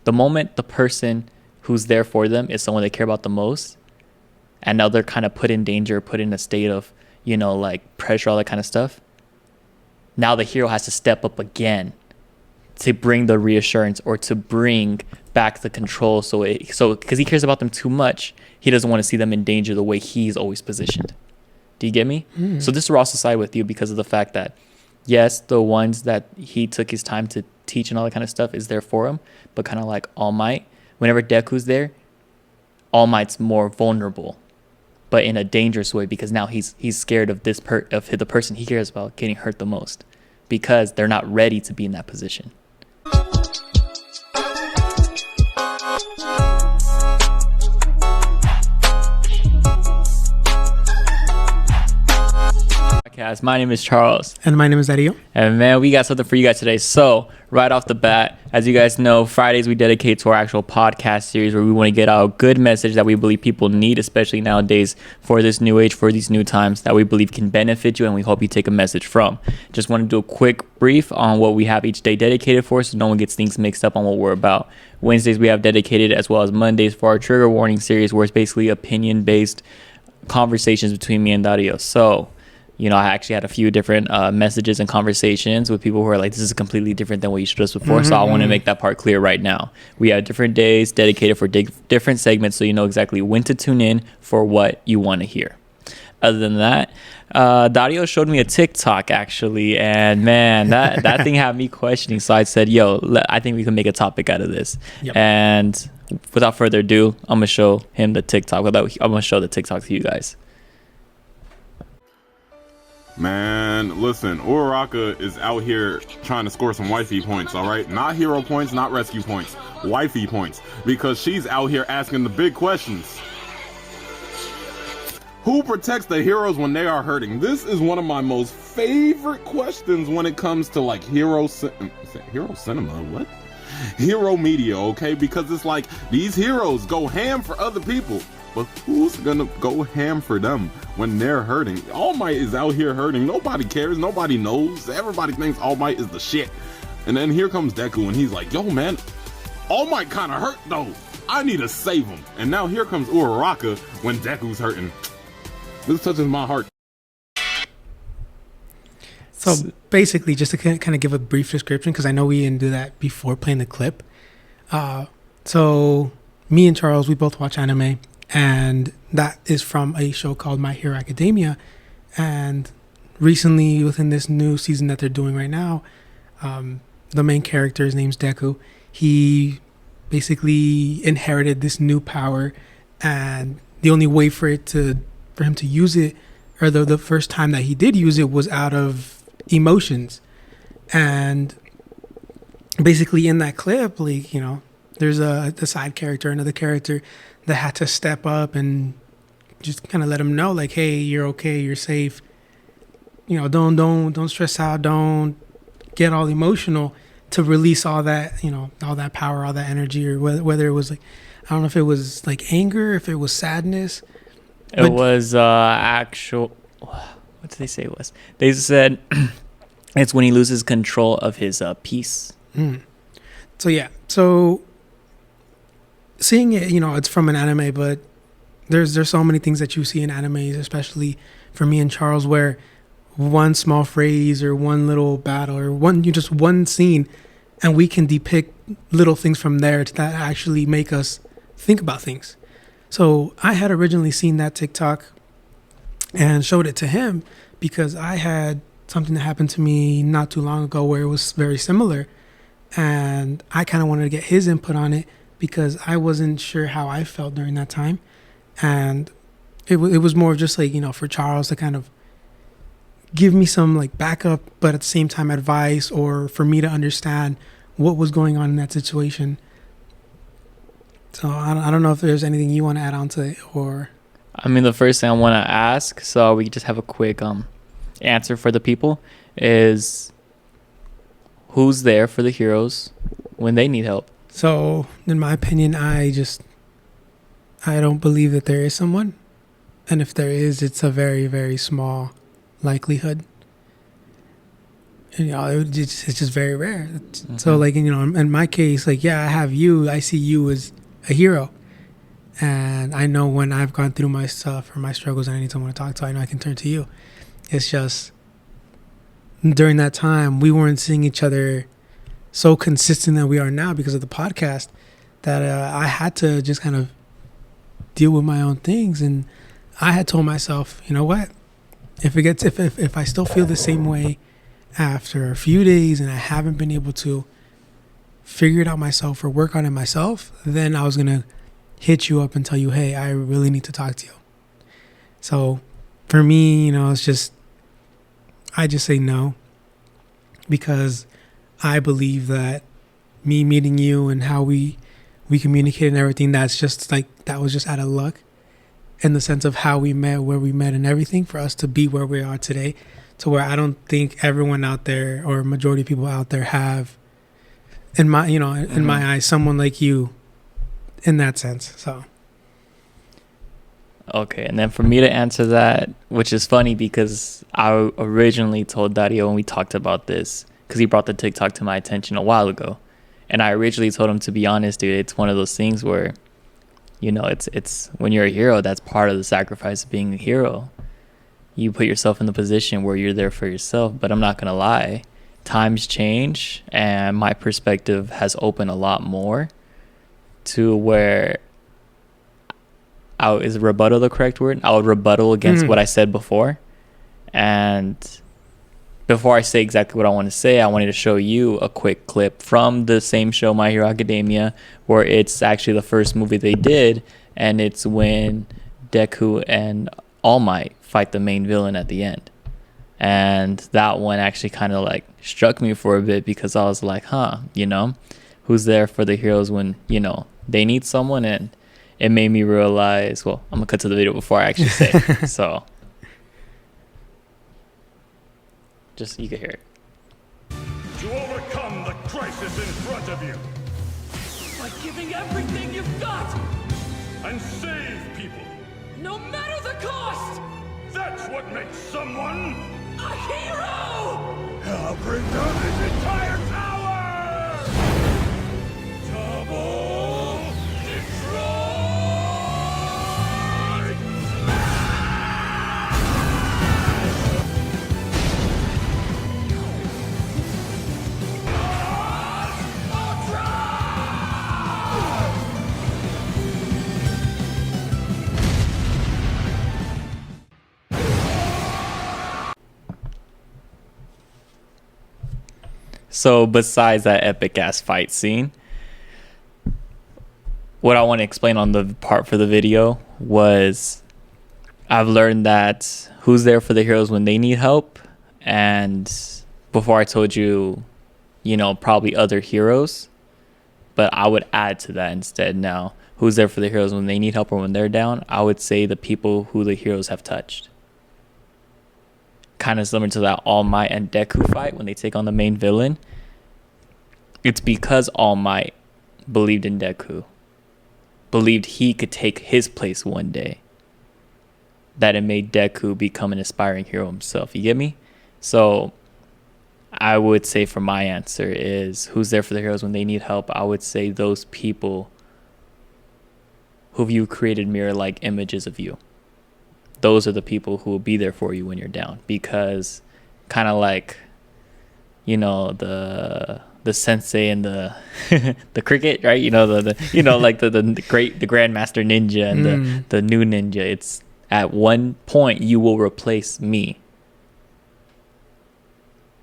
the moment the person who's there for them is someone they care about the most, and now they're kind of put in danger, put in a state of, like pressure, all that kind of stuff. Now the hero has to step up again to bring the reassurance or to bring back the control. So because he cares about them too much, he doesn't want to see them in danger the way he's always positioned. Do you get me? So this will also side with you because of the fact that, yes, the ones that he took his time to teach and all that kind of stuff is there for him, but kind of like All Might, whenever Deku's there, All Might's more vulnerable, but in a dangerous way, because now he's scared of the person he cares about getting hurt the most, because they're not ready to be in that position. My name is Charles. And my name is Dario. And man, we got something for you guys today. So right off the bat, as you guys know, Fridays we dedicate to our actual podcast series where we want to get out a good message that we believe people need, especially nowadays for this new age, for these new times, that we believe can benefit you and we hope you take a message from. Just want to do a quick brief on what we have each day dedicated for, so no one gets things mixed up on what we're about. Wednesdays we have dedicated, as well as Mondays, for our trigger warning series, where it's basically opinion-based conversations between me and Dario. So I actually had a few different messages and conversations with people who are like, this is completely different than what you showed us before. So I want to make that part clear right now. We have different days dedicated for different segments, so you know exactly when to tune in for what you want to hear. Other than that, Dario showed me a TikTok actually, and man, that thing had me questioning. So I said, I think we can make a topic out of this. Yep. And without further ado, I'm going to show him the TikTok. I'm going to show the TikTok to you guys. Man, listen, Uraraka is out here trying to score some wifey points, all right? Not hero points, not rescue points, wifey points, because she's out here asking the big questions. Who protects the heroes when they are hurting? This is one of my most favorite questions when it comes to like hero cinema, what? Hero media, okay? Because it's like these heroes go ham for other people. But who's gonna go ham for them when they're hurting? All Might is out here hurting. Nobody cares. Nobody knows. Everybody thinks All Might is the shit. And then here comes Deku, and he's like, yo, man, All Might kind of hurt, though. I need to save him. And now here comes Uraraka when Deku's hurting. This touches my heart. So basically, just to kind of give a brief description, because I know we didn't do that before playing the clip. So me and Charles, we both watch anime. And that is from a show called My Hero Academia. And recently, within this new season that they're doing right now, the main character, his name's Deku. He basically inherited this new power, and the only way for him to use it, or the first time that he did use it, was out of emotions. And basically, in that clip, like, there's the side character, another character that had to step up and just kind of let him know, like, hey, you're okay, you're safe. Don't stress out, don't get all emotional, to release all that, all that power, all that energy, or whether it was like, I don't know if it was like anger, if it was sadness. It was actual. What did they say it was? They said it's when he loses control of his peace. So seeing it, it's from an anime, but there's so many things that you see in animes, especially for me and Charles, where one small phrase or one little battle or just one scene, and we can depict little things from there that actually make us think about things. So I had originally seen that TikTok and showed it to him because I had something that happened to me not too long ago where it was very similar, and I kind of wanted to get his input on it, because I wasn't sure how I felt during that time. And it was more just like, for Charles to kind of give me some like backup, but at the same time advice, or for me to understand what was going on in that situation. So I don't know if there's anything you want to add on to it, or... I mean, the first thing I want to ask, so we just have a quick answer for the people, is who's there for the heroes when they need help? So, in my opinion, I don't believe that there is someone. And if there is, it's a very, very small likelihood. it's just very rare. So like, in my case, like, yeah, I have you. I see you as a hero, and I know when I've gone through my stuff or my struggles and I need someone to talk to, I know I can turn to you. It's just during that time we weren't seeing each other so consistent that we are now because of the podcast, that I had to just kind of deal with my own things. And I had told myself, you know what, if I still feel the same way after a few days and I haven't been able to figure it out myself or work on it myself, then I was going to hit you up and tell you, hey, I really need to talk to you. So for me, it's just, I just say no, because I believe that me meeting you and how we communicate and everything, that was just out of luck, in the sense of how we met, where we met and everything, for us to be where we are today, to where I don't think everyone out there or majority of people out there have, in my, in my eyes, someone like you in that sense. So. Okay, and then for me to answer that, which is funny because I originally told Dario when we talked about this, because he brought the TikTok to my attention a while ago, and I originally told him, to be honest, dude, it's one of those things where, it's when you're a hero, that's part of the sacrifice of being a hero. You put yourself in the position where you're there for yourself. But I'm not gonna lie, times change, and my perspective has opened a lot more to where is rebuttal the correct word? I would rebuttal against what I said before. And before I say exactly what I want to say, I wanted to show you a quick clip from the same show, My Hero Academia, where it's actually the first movie they did, and it's when Deku and All Might fight the main villain at the end. And that one actually kind of like struck me for a bit, because I was like, who's there for the heroes when, they need someone? And it made me realize, well, I'm gonna cut to the video before I actually say it. So just, you can hear it. To overcome the crisis in front of you. By giving everything you've got, And save people. no matter the cost! That's what makes someone. A hero! I'll bring down this entire tower! Double destroy! So besides that epic ass fight scene, what I want to explain on the part for the video was, I've learned that who's there for the heroes when they need help. And before I told you, probably other heroes, but I would add to that instead now, who's there for the heroes when they need help or when they're down. I would say the people who the heroes have touched. Kind of similar to that All Might and Deku fight when they take on the main villain. It's because All Might believed in Deku, believed he could take his place one day, that it made Deku become an aspiring hero himself. You get me? So I would say, for my answer is, who's there for the heroes when they need help? I would say those people who you created mirror-like images of you. Those are the people who will be there for you when you're down, because kind of like, the sensei and the the cricket, right? The grandmaster ninja and the new ninja. It's at one point you will replace me,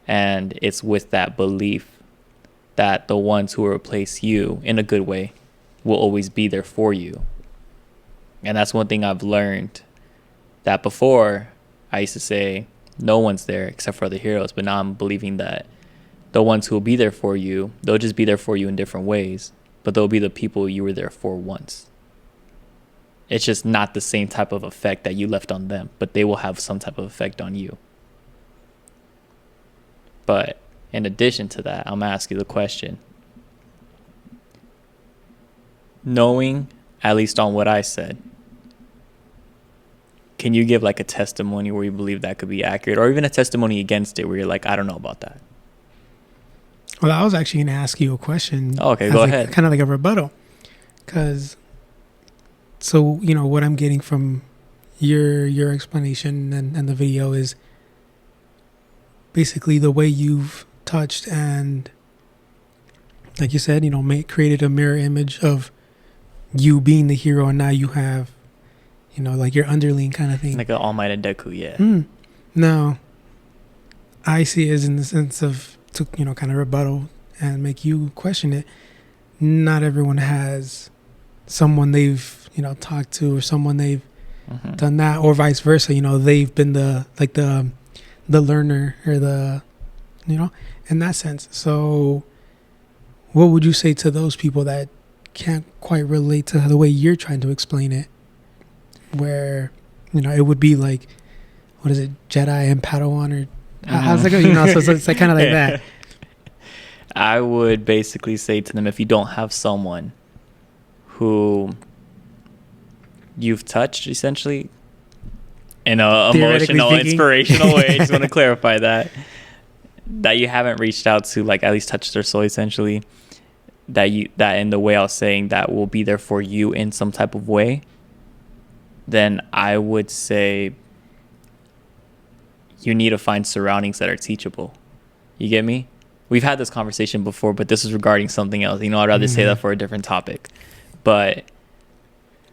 and it's with that belief that the ones who will replace you in a good way will always be there for you. And that's one thing I've learned. That before, I used to say, no one's there except for the heroes. But now I'm believing that the ones who will be there for you, they'll just be there for you in different ways. But they'll be the people you were there for once. It's just not the same type of effect that you left on them. But they will have some type of effect on you. But in addition to that, I'm going to ask you the question. Knowing, at least on what I said, can you give like a testimony where you believe that could be accurate, or even a testimony against it where you're like, I don't know about that? Well, I was actually going to ask you a question. Oh, okay, go ahead. Kind of like a rebuttal. Because, so, you know, what I'm getting from your explanation and the video is basically the way you've touched and, like you said, you know, created a mirror image of you being the hero, and now you have, you know, like your underling kind of thing. Like an All Might and Deku, yeah. No, I see it as in the sense of, to, you know, kind of rebuttal and make you question it. Not everyone has someone they've, you know, talked to, or someone they've done that, or vice versa. You know, they've been the learner, or the, you know, in that sense. So what would you say to those people that can't quite relate to the way you're trying to explain it, where, you know, it would be like, what is it, Jedi and Padawan, or how's that go? You know, so it's like kind of like that. I would basically say to them, if you don't have someone who you've touched, essentially, in a emotional, inspirational way, I just want to clarify that you haven't reached out to, like, at least touch their soul, essentially, that in the way I was saying, that will be there for you in some type of way, then I would say you need to find surroundings that are teachable. You get me? We've had this conversation before, but this is regarding something else. You know, I'd rather say that for a different topic. But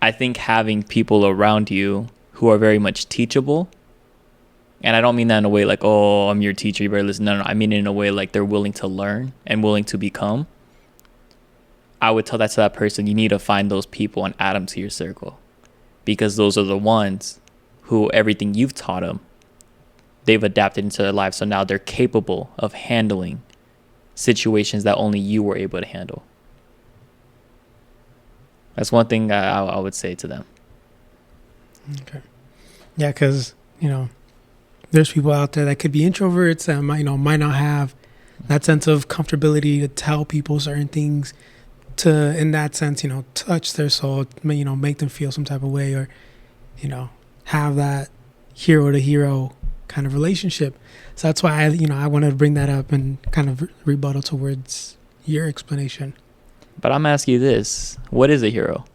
I think having people around you who are very much teachable, and I don't mean that in a way like, oh, I'm your teacher, you better listen. No, I mean it in a way like they're willing to learn and willing to become. I would tell that to that person, you need to find those people and add them to your circle, because those are the ones who everything you've taught them, they've adapted into their life. So now they're capable of handling situations that only you were able to handle. That's one thing I would say to them. Okay. Yeah, because, you know, there's people out there that could be introverts that might not have that sense of comfortability to tell people certain things, to, in that sense, you know, touch their soul, you know, make them feel some type of way, or, you know, have that hero to hero kind of relationship. So that's why I wanted to bring that up and kind of rebuttal towards your explanation. But I'm asking you this: what is a hero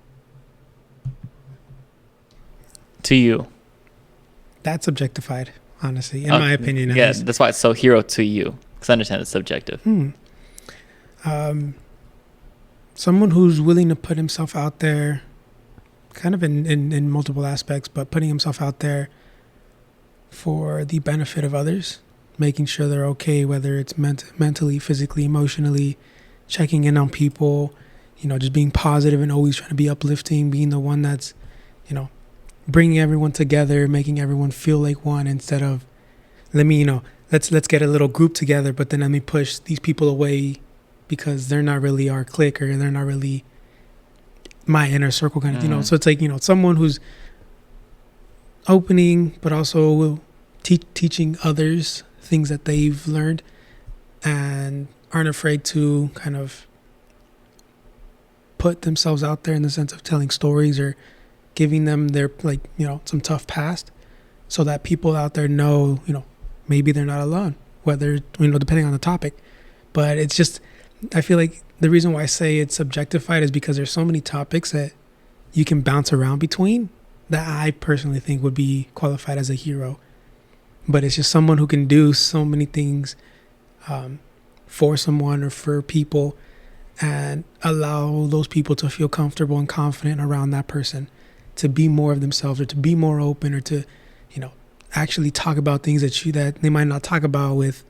to you? That's objectified, honestly, in my opinion. Yeah, that's why it's so hero to you, because I understand it's subjective. Someone who's willing to put himself out there, kind of in multiple aspects, but putting himself out there for the benefit of others, making sure they're okay, whether it's mentally, physically, emotionally, checking in on people, you know, just being positive and always trying to be uplifting, being the one that's, you know, bringing everyone together, making everyone feel like one, instead of, let's get a little group together, but then let me push these people away because they're not really our clique, or they're not really my inner circle kind of, you know. So it's like, you know, someone who's opening, but also teaching others things that they've learned, and aren't afraid to kind of put themselves out there in the sense of telling stories, or giving them their, like, you know, some tough past, so that people out there know, you know, maybe they're not alone, whether, you know, depending on the topic. But it's just, I feel like the reason why I say it's objectified is because there's so many topics that you can bounce around between, that I personally think would be qualified as a hero. But it's just someone who can do so many things for someone or for people, and allow those people to feel comfortable and confident around that person, to be more of themselves, or to be more open, or to, you know, actually talk about things that they might not talk about with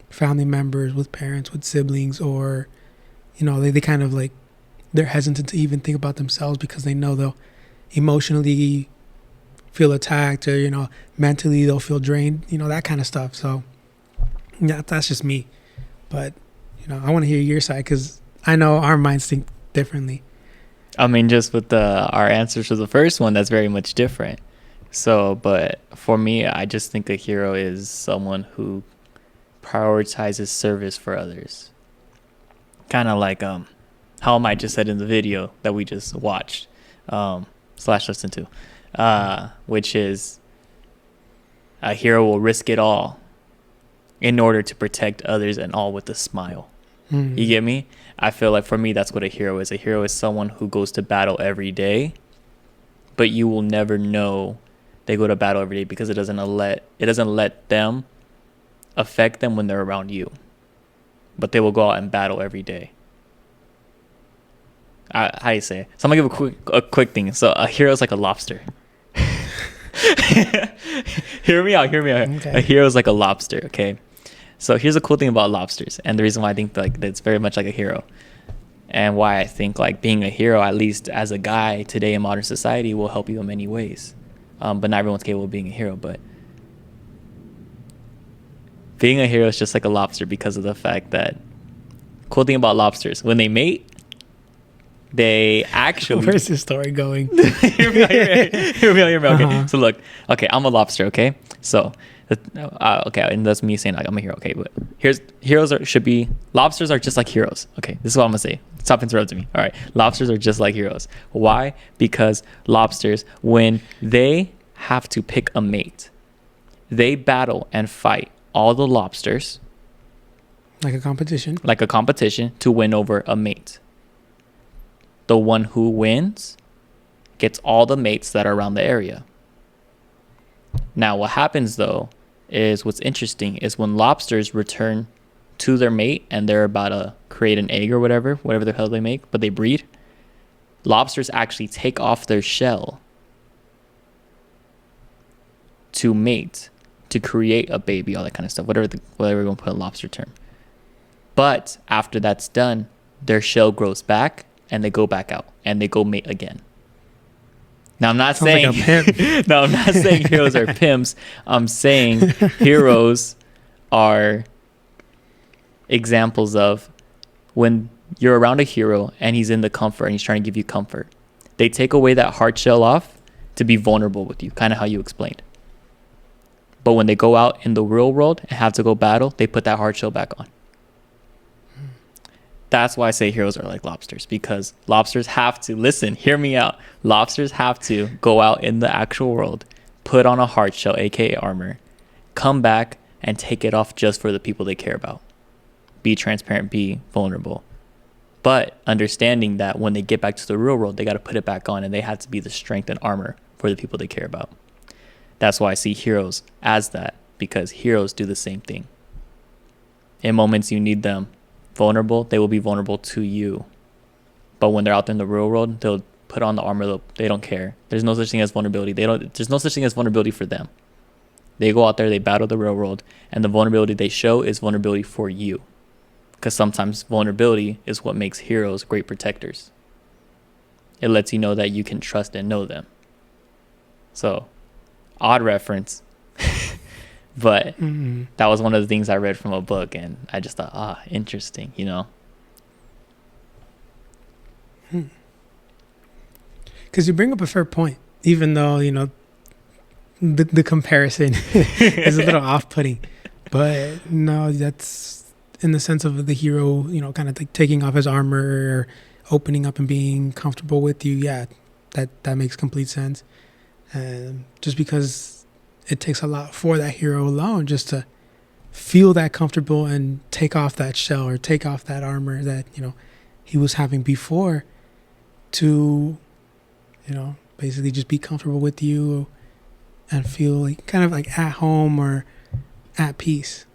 family members, with parents, with siblings, or, you know, they kind of like, they're hesitant to even think about themselves because they know they'll emotionally feel attacked, or, you know, mentally they'll feel drained, you know, that kind of stuff. So yeah, that's just me. But, you know, I want to hear your side, because I know our minds think differently. I mean, just with our answers to the first one, that's very much different. So, but for me, I just think a hero is someone who prioritizes service for others. Kind of like how Mike just said in the video that we just watched / listened to, which is a hero will risk it all in order to protect others, and all with a smile. You get me? I feel like for me, that's what a hero is. A hero is someone who goes to battle every day, but you will never know they go to battle every day because it doesn't let them affect them when they're around you. But they will go out and battle every day. How do you say it? So I'm gonna give a quick thing. So a hero is like a lobster. Hear me out. Okay. A hero is like a lobster. Okay. So here's a cool thing about lobsters, and the reason why I think like that's very much like a hero, and why I think like being a hero, at least as a guy today in modern society, will help you in many ways. But not everyone's capable of being a hero. But being a hero is just like a lobster because of the fact that cool thing about lobsters, when they mate, they actually Where's this story going? hear me out. Okay. Uh-huh. So look, okay, I'm a lobster. Okay, so okay, and that's me saying like I'm a hero. Okay, but lobsters are just like heroes. Okay, this is what I'm gonna say. Stop interrupting me. All right, lobsters are just like heroes. Why? Because lobsters, when they have to pick a mate, they battle and fight all the lobsters Like a competition. to win over a mate. The one who wins gets all the mates that are around the area. Now, what happens though is what's interesting is when lobsters return to their mate and they're about to create an egg or whatever the hell they make, but they breed, lobsters actually take off their shell to mate, to create a baby, all that kind of stuff, whatever we're going to put a lobster term. But after that's done, their shell grows back and they go back out and they go mate again. Now I'm not saying Sounds like a pimp. no, I'm not saying heroes are pimps. I'm saying heroes are examples of when you're around a hero and he's in the comfort and he's trying to give you comfort. They take away that hard shell off to be vulnerable with you, kind of how you explained. But when they go out in the real world and have to go battle, they put that hard shell back on. That's why I say heroes are like lobsters, because lobsters have to, listen, hear me out. Lobsters have to go out in the actual world, put on a hard shell, aka armor, come back and take it off just for the people they care about. Be transparent, be vulnerable. But understanding that when they get back to the real world, they got to put it back on and they have to be the strength and armor for the people they care about. That's why I see heroes as that, because heroes do the same thing. In moments you need them vulnerable, they will be vulnerable to you. But when they're out there in the real world, they'll put on the armor. They don't care. There's no such thing as vulnerability. There's no such thing as vulnerability for them. They go out there, they battle the real world, and the vulnerability they show is vulnerability for you. Because sometimes vulnerability is what makes heroes great protectors. It lets you know that you can trust and know them. So, odd reference. But that was one of the things I read from a book, and I just thought, interesting, you know? Because you bring up a fair point, even though, you know, the comparison is a little off-putting. But no, that's in the sense of the hero, you know, kind of like taking off his armor or opening up and being comfortable with you. Yeah, that makes complete sense. Just because it takes a lot for that hero alone just to feel that comfortable and take off that shell or take off that armor that, you know, he was having before to, you know, basically just be comfortable with you and feel like kind of like at home or at peace,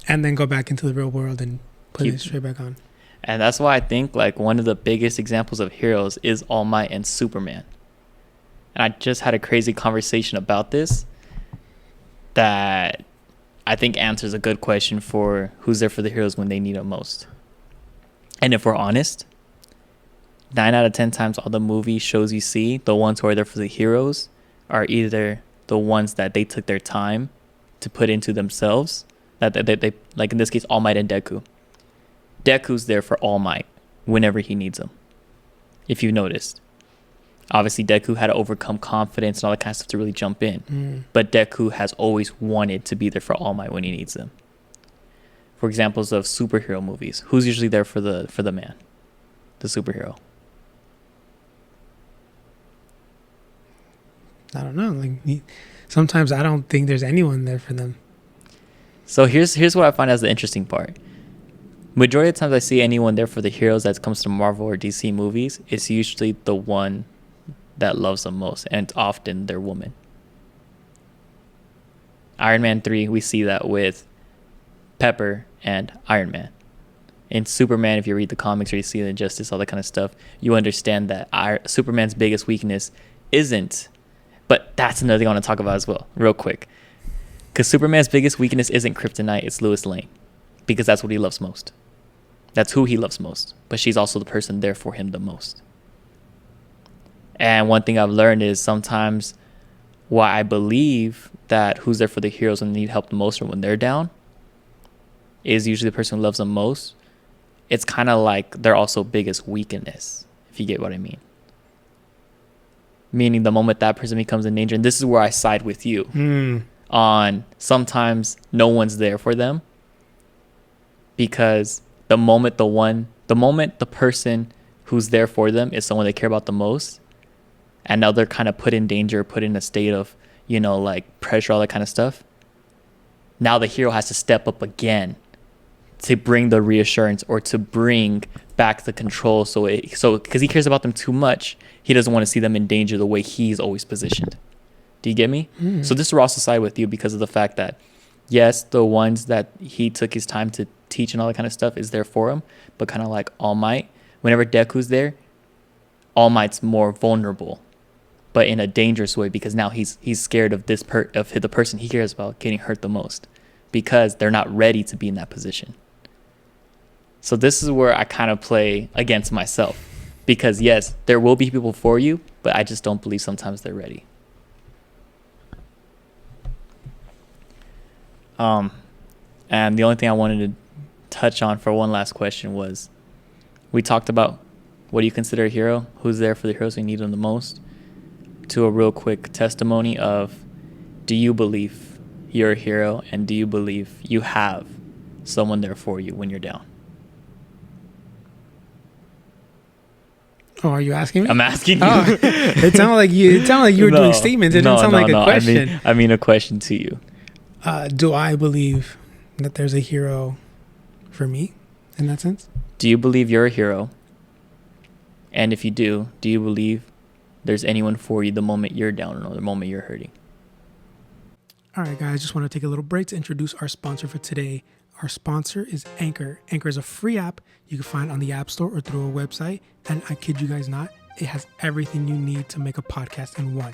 and then go back into the real world and put it straight back on. And that's why I think like one of the biggest examples of heroes is All Might and Superman. And I just had a crazy conversation about this that I think answers a good question for who's there for the heroes when they need them most. And if we're honest, 9 out of 10 times all the movie shows you see, the ones who are there for the heroes are either the ones that they took their time to put into themselves, that they like in this case All Might and Deku. Deku's there for All Might whenever he needs them. If you noticed. Obviously, Deku had to overcome confidence and all that kind of stuff to really jump in. But Deku has always wanted to be there for All Might when he needs them. For examples of superhero movies, who's usually there for the man, the superhero? I don't know. Like sometimes I don't think there's anyone there for them. So here's what I find as the interesting part. Majority of the times I see anyone there for the heroes that comes to Marvel or DC movies, it's usually the one that loves them most, and it's often their woman. Iron Man 3, we see that with Pepper and Iron Man. In Superman, if you read the comics or you see the Injustice, all that kind of stuff, you understand that Superman's biggest weakness isn't, but that's another thing I want to talk about as well, real quick. Because Superman's biggest weakness isn't kryptonite, it's Lois Lane. Because that's what he loves most. That's who he loves most. But she's also the person there for him the most. And one thing I've learned is sometimes why I believe that who's there for the heroes when they need help the most or when they're down is usually the person who loves them most. It's kind of like their also biggest weakness, if you get what I mean. Meaning the moment that person becomes in danger, and this is where I side with you on sometimes no one's there for them, because the moment the person who's there for them is someone they care about the most, and now they're kind of put in danger, put in a state of, like pressure, all that kind of stuff. Now the hero has to step up again to bring the reassurance or to bring back the control. So because he cares about them too much, he doesn't want to see them in danger the way he's always positioned. Do you get me? So this will also side with you because of the fact that, yes, the ones that he took his time to teach and all that kind of stuff is there for him, but kind of like All Might, whenever Deku's there, All Might's more vulnerable, but in a dangerous way, because now he's scared of the person he cares about getting hurt the most, because they're not ready to be in that position. So this is where I kind of play against myself, because yes, there will be people for you, but I just don't believe sometimes they're ready. And the only thing I wanted to touch on for one last question was, we talked about what do you consider a hero, who's there for the heroes who need them the most, to a real quick testimony of, do you believe you're a hero, and do you believe you have someone there for you when you're down? Oh, are you asking me? I'm asking you. Oh, it sounded like you were doing statements. It didn't sound like a question. I mean a question to you. Do I believe that there's a hero for me in that sense? Do you believe you're a hero? And if you do you believe there's anyone for you the moment you're down or the moment you're hurting? All right, guys, just want to take a little break to introduce our sponsor for today. Our sponsor is Anchor. Anchor is a free app you can find on the App Store or through a website. And I kid you guys not, it has everything you need to make a podcast in one.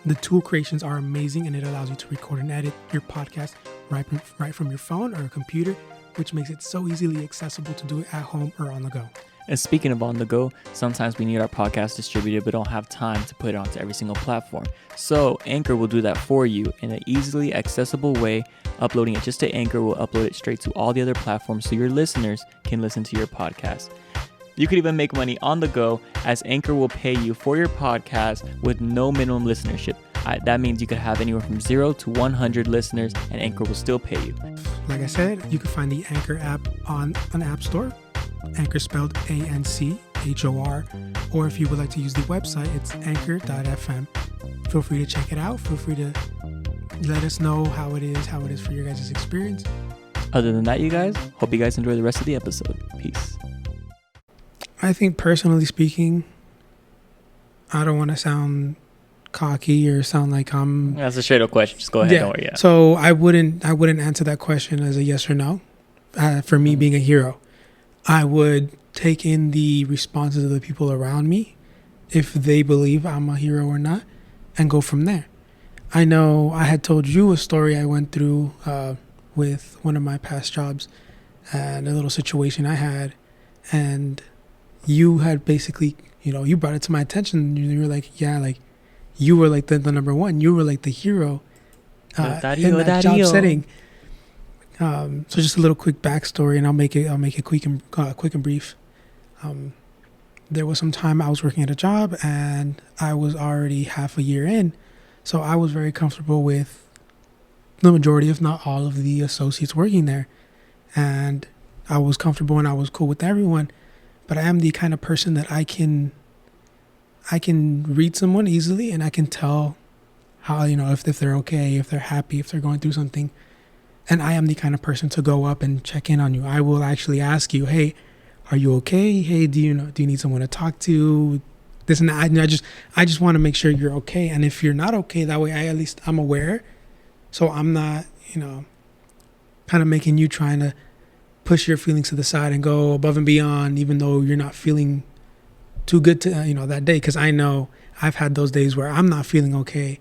The tool creations are amazing, and it allows you to record and edit your podcast right from your phone or a computer, which makes it so easily accessible to do it at home or on the go. And speaking of on the go, sometimes we need our podcast distributed but don't have time to put it onto every single platform. So Anchor will do that for you in an easily accessible way. Uploading it just to Anchor will upload it straight to all the other platforms so your listeners can listen to your podcast. You could even make money on the go, as Anchor will pay you for your podcast with no minimum listenership. That means you could have anywhere from 0 to 100 listeners, and Anchor will still pay you. Like I said, you can find the Anchor app on an app store. Anchor spelled ANCHOR, or if you would like to use the website, it's anchor.fm. Feel free to check it out. Feel free to let us know how it is for your guys' experience. Other than that, you guys, hope you guys enjoy the rest of the episode. Peace. I think personally speaking, I don't want to sound cocky or sound like I'm... That's a straight up question. Just go ahead. Don't worry. Yeah. So I wouldn't answer that question as a yes or no. For me being a hero, I would take in the responses of the people around me, if they believe I'm a hero or not, and go from there. I know I had told you a story I went through with one of my past jobs and a little situation I had, and you had basically, you brought it to my attention. You were like, yeah, like you were like the number one. You were like the hero in that job setting. So just a little quick backstory, and I'll make it quick and brief. There was some time I was working at a job, and I was already half a year in, so I was very comfortable with the majority, if not all, of the associates working there, and I was comfortable and I was cool with everyone. But I am the kind of person that I can read someone easily, and I can tell how, if they're okay, if they're happy, if they're going through something. And I am the kind of person to go up and check in on you. I will actually ask you, hey, are you okay? Hey, do you need someone to talk to? This and that. I just want to make sure you're okay. And if you're not okay, that way at least I'm aware. So I'm not, kind of making you trying to push your feelings to the side and go above and beyond, even though you're not feeling too good to, that day. Because I know I've had those days where I'm not feeling okay,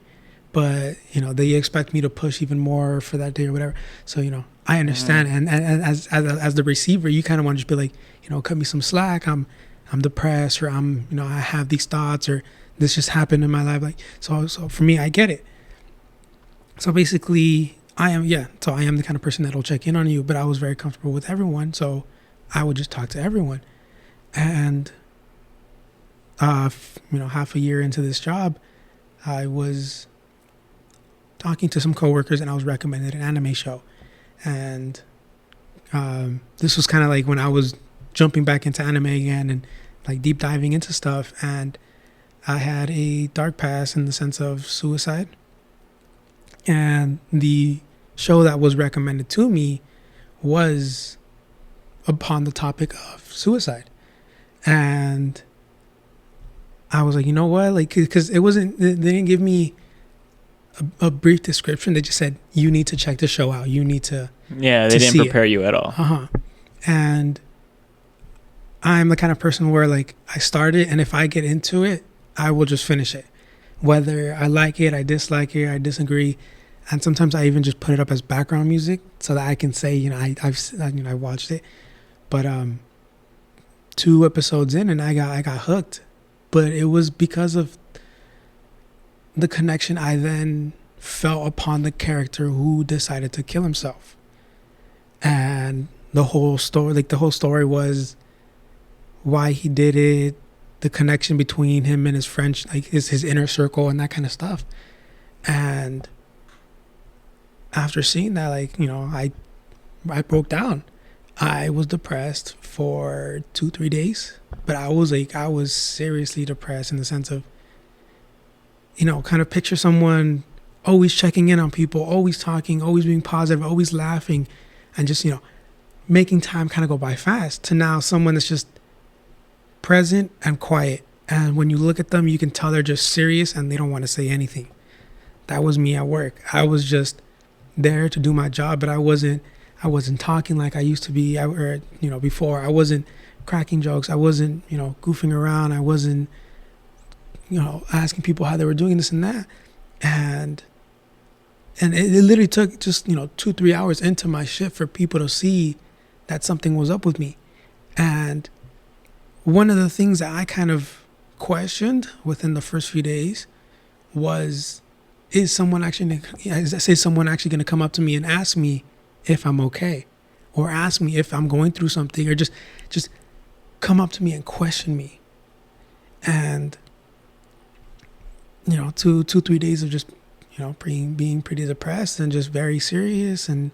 but, they expect me to push even more for that day or whatever. So, I understand. And as the receiver, you kind of want to just be like, cut me some slack. I'm depressed, or I have these thoughts, or this just happened in my life. Like, so for me, I get it. So basically, I am the kind of person that'll check in on you, but I was very comfortable with everyone. So I would just talk to everyone. And, half a year into this job, I was talking to some coworkers and I was recommended an anime show. And, this was kind of like when I was jumping back into anime again and like deep diving into stuff. And I had a dark past in the sense of suicide. And the show that was recommended to me was upon the topic of suicide. And I was like, you know what? Like, because they didn't give me a brief description. They just said, you need to check the show out. You need to. Yeah, they didn't prepare you at all. And I'm the kind of person where like I start it, and if I get into it, I will just finish it. Whether I like it, I dislike it, I disagree. And sometimes I even just put it up as background music so that I can say, I watched it. But 2 episodes in, and I got hooked. But it was because of the connection I then felt upon the character who decided to kill himself. And the whole story was why he did it, the connection between him and his friends, like his inner circle and that kind of stuff. And after seeing that, I broke down. I was depressed for 2-3 days, but I was seriously depressed in the sense of, kind of picture someone always checking in on people, always talking, always being positive, always laughing, and just, making time kind of go by fast, to now someone that's just present and quiet. And when you look at them, you can tell they're just serious and they don't want to say anything. That was me at work. I was just there to do my job, but I wasn't talking like I used to be, before. I wasn't cracking jokes. I wasn't, goofing around. I wasn't, asking people how they were doing this and that. And it literally took just, 2-3 hours into my shift for people to see that something was up with me. And one of the things that I kind of questioned within the first few days was, is someone actually going to come up to me and ask me if I'm okay, or ask me if I'm going through something, or just come up to me and question me. And 2-3 days of just being pretty depressed and just very serious, and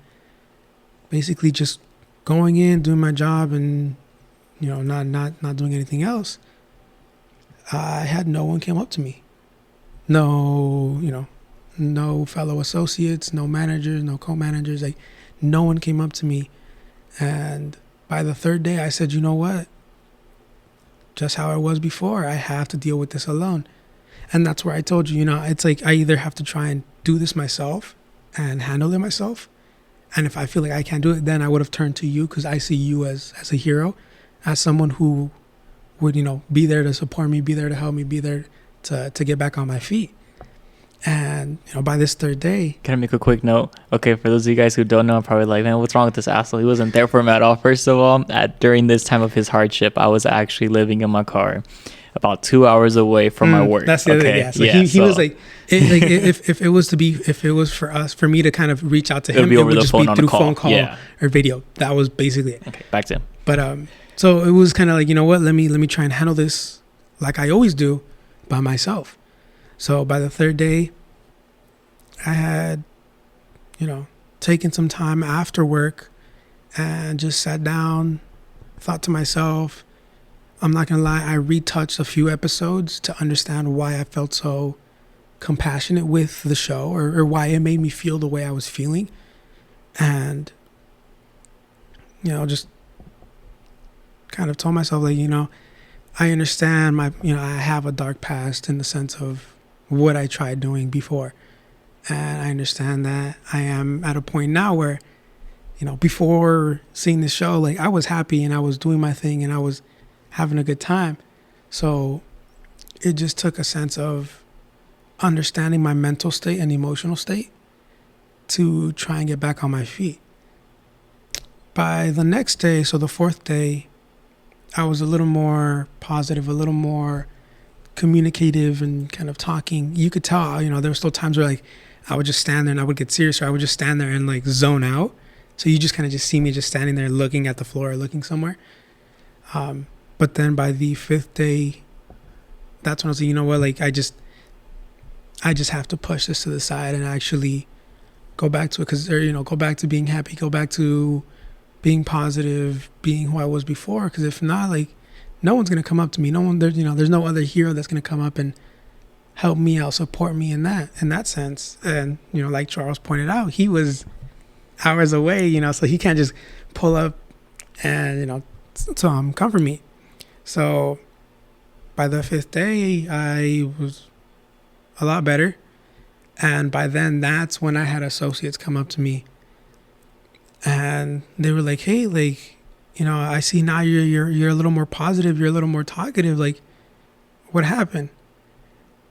basically just going in, doing my job, and not doing anything else. I had no one came up to me. No fellow associates, no managers, no co-managers. Like, no one came up to me. And by the 3rd day, I said, you know what? Just how I was before, I have to deal with this alone. And that's where I told you, it's like I either have to try and do this myself and handle it myself. And if I feel like I can't do it, then I would have turned to you, because I see you as a hero, as someone who would, be there to support me, be there to help me, be there to get back on my feet. And, by this 3rd day... Can I make a quick note? Okay, for those of you guys who don't know, I'm probably like, man, what's wrong with this asshole? He wasn't there for him at all. First of all, during this time of his hardship, I was actually living in my car about 2 hours away from my work. That's the other thing, yeah. So he was like, if it was for me to kind of reach out to him, it would just be through phone call or video. That was basically it. Okay, back to him. But so it was kind of like, let me try and handle this like I always do, by myself. So by the 3rd day, I had, taken some time after work and just sat down, thought to myself. I'm not going to lie, I retouched a few episodes to understand why I felt so compassionate with the show, or why it made me feel the way I was feeling. And, just kind of told myself, like, I understand I have a dark past in the sense of what I tried doing before. And I understand that I am at a point now where, before seeing this show, like, I was happy and I was doing my thing and I was having a good time. So it just took a sense of understanding my mental state and emotional state to try and get back on my feet. By the next day, so the fourth day, I was a little more positive, a little more communicative and kind of talking. You could tell, there were still times where, like, I would just stand there and I would get serious, or I would just stand there and, like, zone out. So you just kind of just see me just standing there looking at the floor or looking somewhere. But then by the fifth day, that's when I was like, you know what, like, I just have to push this to the side and actually go back to it, go back to being happy, go back to being positive, being who I was before. Because if not, like, no one's gonna come up to me. No one, there's no other hero that's gonna come up and help me out, support me in that sense. And like Charles pointed out, he was hours away, so he can't just pull up and comfort me. So by the fifth day, I was a lot better. And by then, that's when I had associates come up to me and they were like, hey, like, I see now you're a little more positive, you're a little more talkative, like, what happened?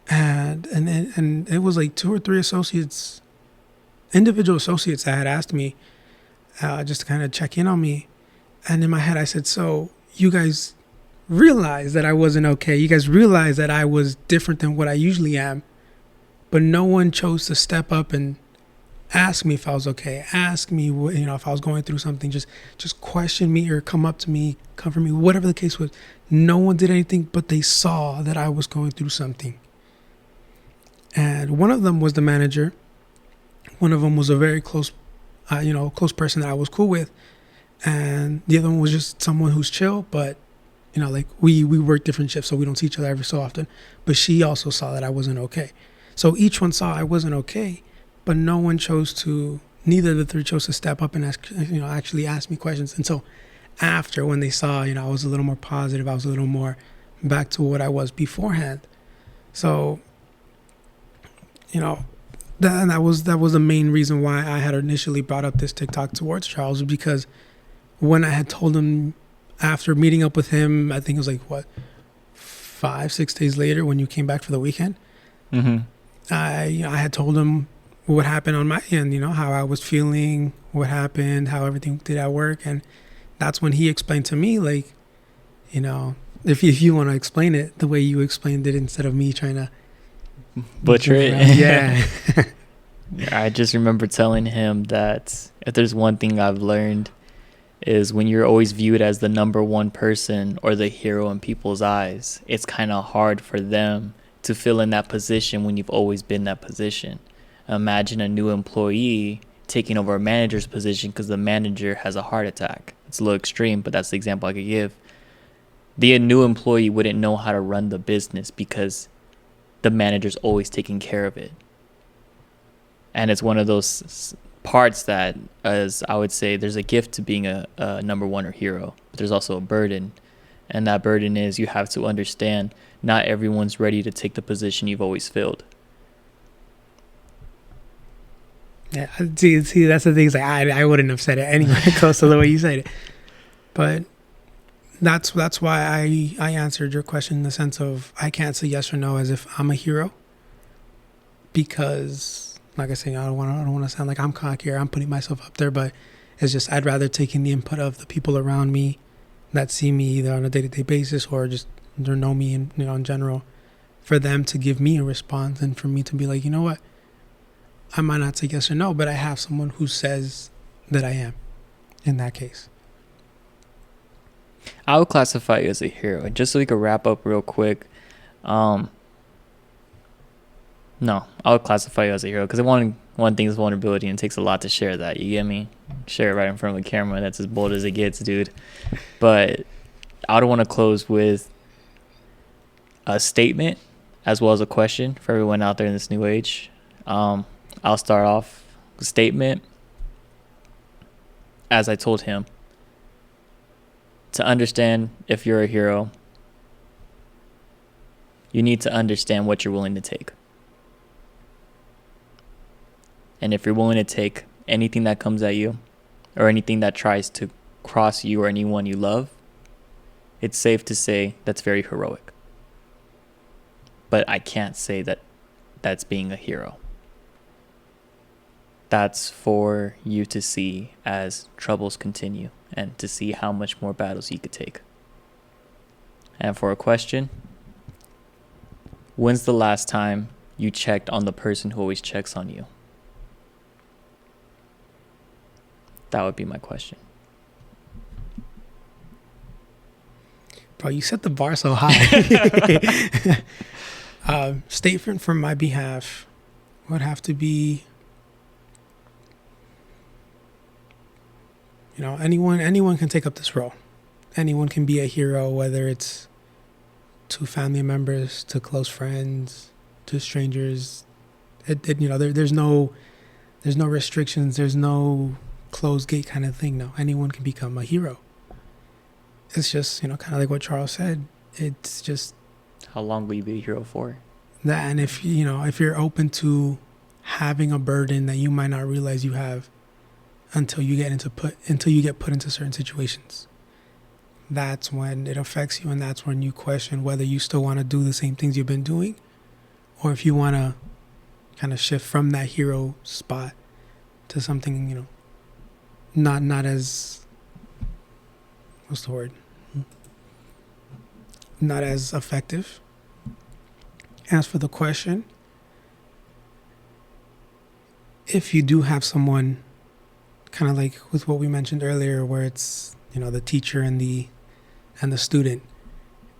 And it was like 2 or 3 associates, individual associates, that had asked me just to kind of check in on me. And in my head I said, so you guys realized that I wasn't okay, you guys realized that I was different than what I usually am, but no one chose to step up and ask me if I was okay, ask me what, if I was going through something, just question me or come up to me, comfort me, whatever the case was. No one did anything, but they saw that I was going through something. And one of them was the manager. One of them was a very close person that I was cool with. And the other one was just someone who's chill, but like we work different shifts, so we don't see each other every so often. But she also saw that I wasn't okay. So each one saw I wasn't okay, but no one neither of the 3 chose to step up and actually ask me questions. And so after, when they saw, I was a little more positive, I was a little more back to what I was beforehand. So, that was the main reason why I had initially brought up this TikTok towards Charles, because when I had told him after meeting up with him, I think it was like 5-6 days later when you came back for the weekend. Mm-hmm. I had told him what happened on my end, how I was feeling, what happened, how everything did at work. And that's when he explained to me, like, if you want to explain it the way you explained it instead of me trying to butcher it. Yeah. I just remember telling him that if there's one thing I've learned is when you're always viewed as the number one person or the hero in people's eyes, it's kind of hard for them to fill in that position when you've always been that position. Imagine a new employee taking over a manager's position because the manager has a heart attack. It's a little extreme, but that's the example I could give. The new employee wouldn't know how to run the business because the manager's always taking care of it. And it's one of those parts that, as I would say, there's a gift to being a number one or hero, but there's also a burden. And that burden is you have to understand not everyone's ready to take the position you've always filled. Yeah, see, that's the thing. Like, I wouldn't have said it anyway, close to the way you said it. But that's why I answered your question in the sense of I can't say yes or no as if I'm a hero, because, like I say, I don't want to sound like I'm cocky or I'm putting myself up there, but it's just I'd rather take in the input of the people around me that see me either on a day-to-day basis or just or know me in general, for them to give me a response and for me to be like, you know what, I might not say yes or no, but I have someone who says that I am in that case. I would classify you as a hero. And just so we could wrap up real quick, no, I would classify you as a hero because one thing is vulnerability, and it takes a lot to share that. You get me? Share it right in front of the camera. That's as bold as it gets, dude. But I would want to close with a statement as well as a question for everyone out there in this new age. I'll start off with a statement. as I told him, to understand if you're a hero, you need to understand what you're willing to take. And if you're willing to take anything that comes at you, or anything that tries to cross you or anyone you love, it's safe to say that's very heroic. But I can't say that that's being a hero. That's for you to see as troubles continue and to see how much more battles you could take. And for a question, when's the last time you checked on the person who always checks on you? That would be my question. Bro, you set the bar so high. Statement from my behalf would have to be, you know, anyone can take up this role. Anyone can be a hero, whether it's to family members, to close friends, to strangers. You know, there's no restrictions. There's no closed gate kind of thing. No, anyone can become a hero. It's just, you know, kind of like what Charles said. It's just How long will you be a hero for? that, and if you know, if you're open to having a burden that you might not realize you have until you get put into certain situations, that's when it affects you, and that's when you question whether you still want to do the same things you've been doing, or if you want to kind of shift from that hero spot to something, you know, not as, what's the word? Not as effective. As for the question, if you do have someone, kind of like with what we mentioned earlier, where it's, you know, the teacher and the student,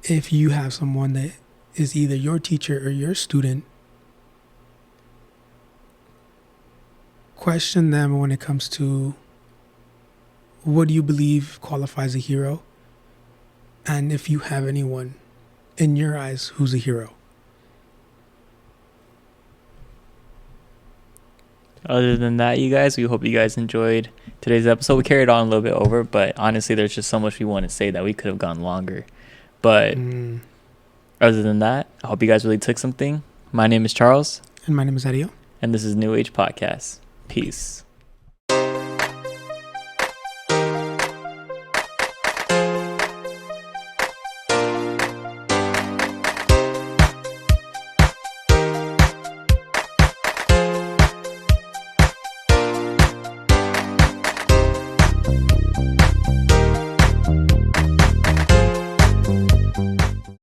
if you have someone that is either your teacher or your student, question them when it comes to what do you believe qualifies a hero, and if you have anyone in your eyes who's a hero. Other than that, you guys, we hope you guys enjoyed today's episode. We carried on a little bit over, but honestly, there's just so much we want to say that we could have gone longer. But other than that, I hope you guys really took something. My name is Charles. And my name is Adio. And this is New Age Podcast. Peace.